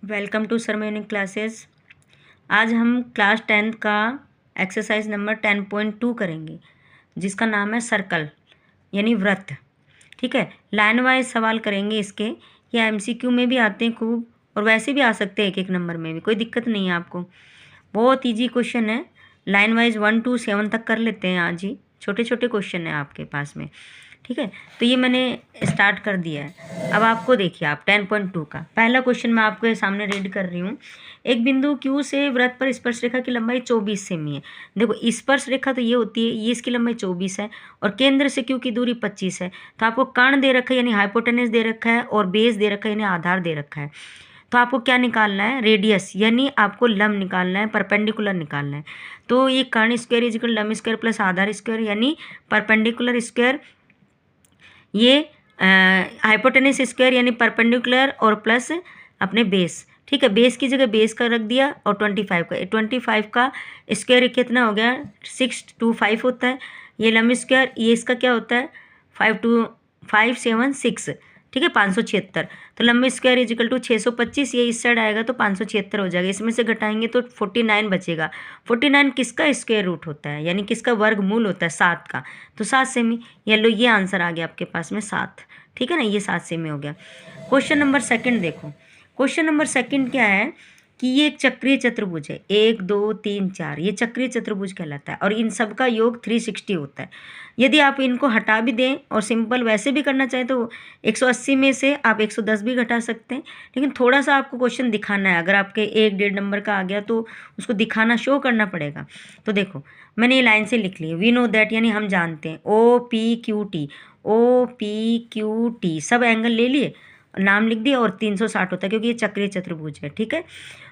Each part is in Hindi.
Welcome to सरमोनिक classes. आज हम क्लास 10th का एक्सरसाइज नंबर 10.2 करेंगे, जिसका नाम है सर्कल यानी वृत्त। ठीक है, लाइन वाइज सवाल करेंगे इसके। ये एमसीक्यू में भी आते हैं खूब, और वैसे भी आ सकते हैं एक एक नंबर में भी, कोई दिक्कत नहीं है आपको। बहुत ईजी क्वेश्चन है। लाइन वाइज 1 to 7 तक कर लेते हैं आज ही, छोटे छोटे क्वेश्चन हैं आपके पास में। ठीक है, तो ये मैंने स्टार्ट कर दिया है। अब आपको देखिए, आप 10.2 का पहला क्वेश्चन मैं आपके सामने रीड कर रही हूँ। एक बिंदु Q से वृत्त पर स्पर्श रेखा की लंबाई 24 सेमी है। देखो, स्पर्श रेखा तो ये होती है, ये इसकी लंबाई 24 है और केंद्र से Q की दूरी 25 है। तो आपको कर्ण दे रखा है यानी हाइपोटेनस दे रखा है, और बेस दे रखा है यानी आधार दे रखा है। तो आपको क्या निकालना है? रेडियस, यानी आपको लंब निकालना है, परपेंडिकुलर निकालना है। तो ये कर्ण स्क्वायर इज इक्वल लंब स्क्वायर प्लस आधार स्क्वायर यानी परपेंडिकुलर स्क्वायर, ये हाइपोटेनस स्क्वायर यानी परपेंडिकुलर और प्लस अपने बेस। ठीक है, बेस की जगह बेस का रख दिया, और 25 का स्क्वायर कितना हो गया? 625 होता है। ये लंब स्क्वायर, ये इसका क्या होता है? 526। ठीक है, 576। तो लंब स्क्वायर इज इक्वल टू 625, ये इस साइड आएगा तो 576 हो जाएगा। इसमें से घटाएंगे तो 49 बचेगा। 49 किसका स्क्वायर रूट होता है, यानी किसका वर्गमूल होता है? 7 का। तो 7 सेमी। ये लो, ये आंसर आ गया आपके पास में 7। ठीक है ना, ये 7 सेमी हो गया। क्वेश्चन नंबर सेकंड देखो। क्वेश्चन नंबर सेकंड क्या है कि ये एक चक्रीय चतुर्भुज है, 1 2 3 4, ये चक्रीय चतुर्भुज कहलाता है, और इन सब का योग 360 होता है। यदि आप इनको हटा भी दें और सिंपल वैसे भी करना चाहें तो 180 में से आप 110 भी घटा सकते हैं, लेकिन थोड़ा सा आपको क्वेश्चन दिखाना है। अगर आपके 1-1.5 नंबर का आ गया तो उसको दिखाना, शो करना पड़ेगा। तो देखो, मैंने ये लाइन से लिख ली है, वी नो दैट यानी हम जानते हैं, OPQT, OPQT सब एंगल ले लिए, नाम लिख दिया, और 360 होता है क्योंकि ये चक्रीय चतुर्भुज है। ठीक है,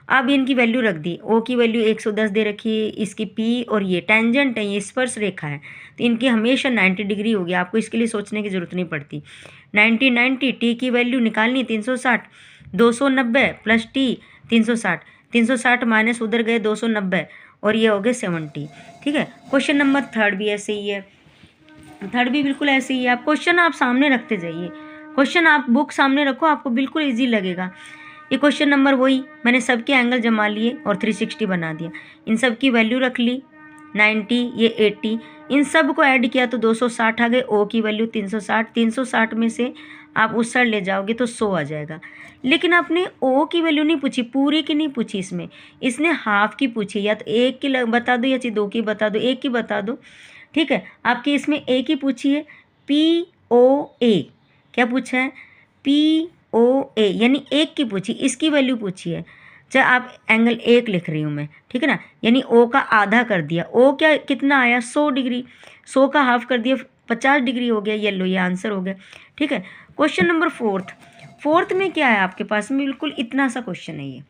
अब इनकी वैल्यू रख दी। ओ की वैल्यू 110 दे रखी है, इसकी पी, और ये टेंजेंट है, ये स्पर्श रेखा है, तो इनकी हमेशा 90 डिग्री होगी। आपको इसके लिए सोचने की ज़रूरत नहीं पड़ती। 90 टी की वैल्यू निकालनी 360, 290 प्लस टी 360, 360 माइनस उधर गए 290, और ये हो गए 70। ठीक है, क्वेश्चन नंबर थर्ड भी ऐसे ही है, थर्ड भी बिल्कुल ऐसे ही है। आप क्वेश्चन आप सामने रखते जाइए, क्वेश्चन आप बुक सामने रखो, आपको बिल्कुल ईजी लगेगा। ये क्वेश्चन नंबर वही, मैंने सबके एंगल जमा लिए और 360 बना दिया। इन सब की वैल्यू रख ली, 90, ये 80, इन सब को ऐड किया तो 260 आ गए। ओ की वैल्यू 360, 360 में से आप उस साइड ले जाओगे तो 100 आ जाएगा। लेकिन आपने ओ की वैल्यू नहीं पूछी, पूरी की नहीं पूछी, इसने हाफ की पूछी। या तो एक की बता दो, या 2 की बता दो, एक की बता दो। ठीक है, आपकी इसमें ए की पूछी है, POA। क्या पूछा है? POA यानी एक की पूछी, इसकी वैल्यू पूछी है। चाहे आप एंगल 1 लिख रही हूँ मैं, ठीक है ना, यानी ओ का आधा कर दिया। ओ क्या कितना आया? 100 डिग्री। 100 का हाफ कर दिया, 50 डिग्री हो गया। येलो, ये आंसर हो गया। ठीक है, क्वेश्चन नंबर फोर्थ में क्या है आपके पास में? बिल्कुल इतना सा क्वेश्चन है ये।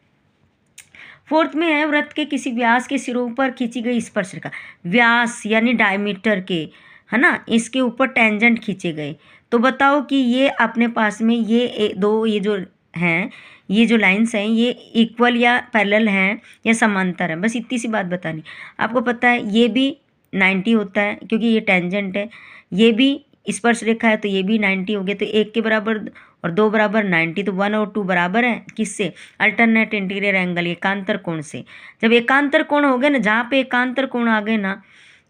फोर्थ में है, वृत्त के किसी व्यास के सिरों पर खींची गई स्पर्श रेखा। व्यास यानी डायमीटर के, है ना, इसके ऊपर टेंजेंट खींचे गए। तो बताओ कि ये अपने पास में ये दो, ये जो हैं, ये जो लाइंस हैं, ये इक्वल या पैरेलल हैं या समांतर हैं? बस इतनी सी बात बतानी। आपको पता है ये भी 90 होता है क्योंकि ये टेंजेंट है, ये भी स्पर्श रेखा है तो ये भी 90 हो गया। तो 1 के बराबर और 2 बराबर 90, तो 1 और 2 बराबर है किससे? अल्टरनेट इंटीरियर एंगल, एकांतर कोण से। जब एकांतर कोण हो गए ना, जहाँ पे एकांतर कोण आ गए ना,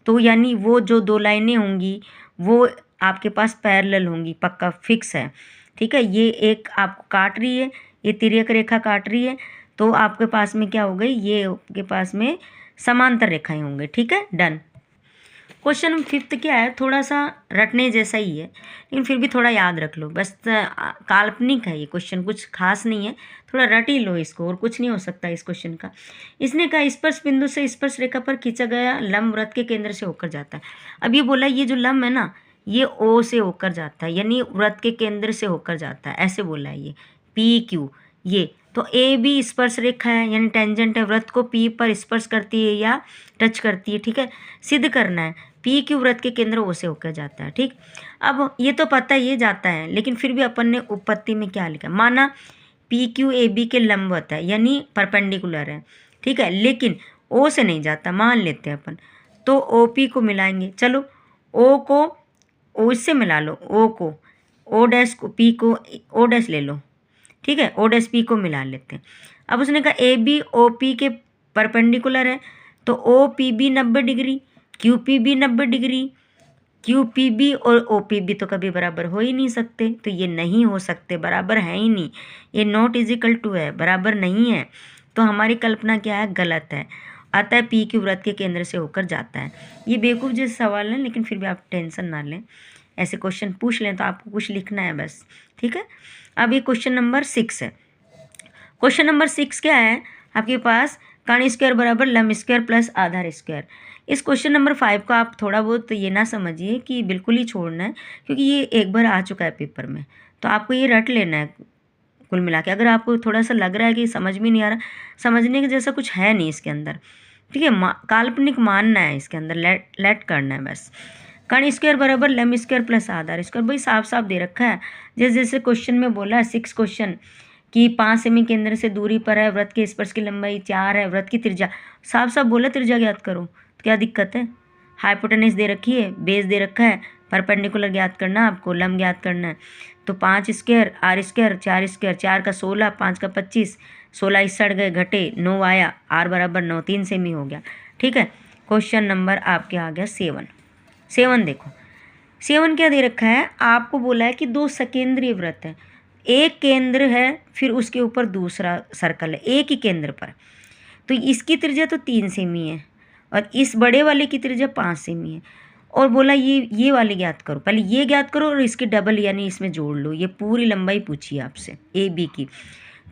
तो यानी वो जो दो लाइनें होंगी वो आपके पास पैरेलल होंगी, पक्का फिक्स है। ठीक है, ये एक आपको काट रही है, ये तिर्यक रेखा काट रही है, तो आपके पास में क्या हो गई? ये आपके पास में समांतर रेखाएं होंगे। ठीक है, डन। क्वेश्चन फिफ्थ क्या है? थोड़ा सा रटने जैसा ही है, लेकिन फिर भी थोड़ा याद रख लो। बस काल्पनिक है ये क्वेश्चन, कुछ खास नहीं है, थोड़ा रट ही लो इसको, और कुछ नहीं हो सकता इस क्वेश्चन का। इसने कहा स्पर्श बिंदु से स्पर्श रेखा पर खींचा गया लंब वृत्त के केंद्र से होकर जाता है। अब ये बोला, ये जो लंब है ना, ये O से होकर जाता है, यानी वृत्त के केंद्र से होकर जाता है, ऐसे बोला है ये PQ। ये तो AB स्पर्श रेखा है यानी टेंजेंट है, वृत्त को P पर स्पर्श करती है या टच करती है। ठीक है, सिद्ध करना है PQ वृत्त के केंद्र O से होकर जाता है। ठीक, अब ये तो पता ये जाता है, लेकिन फिर भी अपन ने उपपत्ति में क्या लिखा? माना PQ AB के लंबवत है यानी परपेंडिकुलर है। ठीक है, लेकिन O से नहीं जाता, मान लेते हैं अपन, तो OP को मिलाएंगे। चलो, O को O इससे मिला लो, O को O डैश को P को O डैश ले लो। ठीक है, ओ डैश पी को मिला लेते हैं। अब उसने कहा ए बी ओ पी के परपेंडिकुलर है, तो O P B 90 degree, Q P B 90 degree, Q P B और ओ पी बी तो कभी बराबर हो ही नहीं सकते, तो ये नहीं हो सकते, बराबर है ही नहीं, ये नॉट इजिकल टू है, बराबर नहीं है। तो हमारी कल्पना क्या है, गलत है। अतः पी क्यू वृत्त के केंद्र से होकर जाता है। ये बेवकूफ़ जैसे सवाल है, लेकिन फिर भी आप टेंशन ना लें, ऐसे क्वेश्चन पूछ लें तो आपको कुछ लिखना है बस, ठीक है। अब ये क्वेश्चन नंबर 6 है। क्वेश्चन नंबर 6 क्या है आपके पास, कर्ण स्क्वायर बराबर लंब स्क्वायर प्लस आधार स्क्वायर। इस क्वेश्चन नंबर 5 को आप थोड़ा बहुत ये ना समझिए कि बिल्कुल ही छोड़ना है, क्योंकि ये एक बार आ चुका है पेपर में, तो आपको ये रट लेना है कुल मिला के। अगर आपको थोड़ा सा लग रहा है कि समझ में नहीं आ रहा, समझने के जैसा कुछ है नहीं इसके अंदर, ठीक है, काल्पनिक मानना है इसके अंदर, लेट करना है बस। कर्ण स्क्वायर बराबर लंब स्क्वायर प्लस आधार स्क्वायर, भाई साफ साफ दे रखा है, जैसे जैसे क्वेश्चन में बोला है 6 क्वेश्चन कि 5 सेमी केंद्र से दूरी पर है, वृत्त के स्पर्श की लंबाई 4 है, वृत्त की त्रिज्या, साफ साफ बोला त्रिज्या ज्ञात करो, तो क्या दिक्कत है। हाइपोटेनस दे रखी है, बेस दे रखा है, परपेंडिकुलर ज्ञात करना है आपको, लंब ज्ञात करना है। तो 5 स्क्वायर आर स्क्वायर 4 स्क्वायर, 4 का 16, 5 का 25, 16 इस सड़ गए घटे, 9 आया, आर बराबर 9, 3 सेमी हो गया, ठीक है। क्वेश्चन नंबर आपके आ गया 7 देखो 7 क्या दे रखा है आपको, बोला है कि 2 सकेंद्रीय वृत्त है, एक केंद्र है फिर उसके ऊपर दूसरा सर्कल है एक ही केंद्र पर, तो इसकी त्रिज्या तो 3 सेमी है और इस बड़े वाले की त्रिज्या 5 सेमी है, और बोला ये वाले ज्ञात करो, पहले ये ज्ञात करो और इसकी डबल यानी इसमें जोड़ लो, ये पूरी लंबाई पूछी है आपसे ए बी की,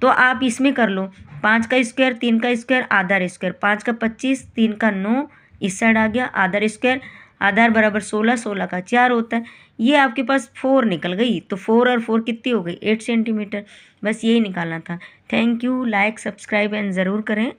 तो आप इसमें कर लो 5 का स्क्वायर 3 का स्क्वायर आधार स्क्वायर, 5 का 25 3 का 9 इस साइड आ गया, आधार स्क्वायर आधार बराबर 16, 16 का 4 होता है, ये आपके पास 4 निकल गई, तो 4 और 4 कितनी हो गई 8 सेंटीमीटर, बस यही निकालना था। Thank you, like subscribe and ज़रूर करें।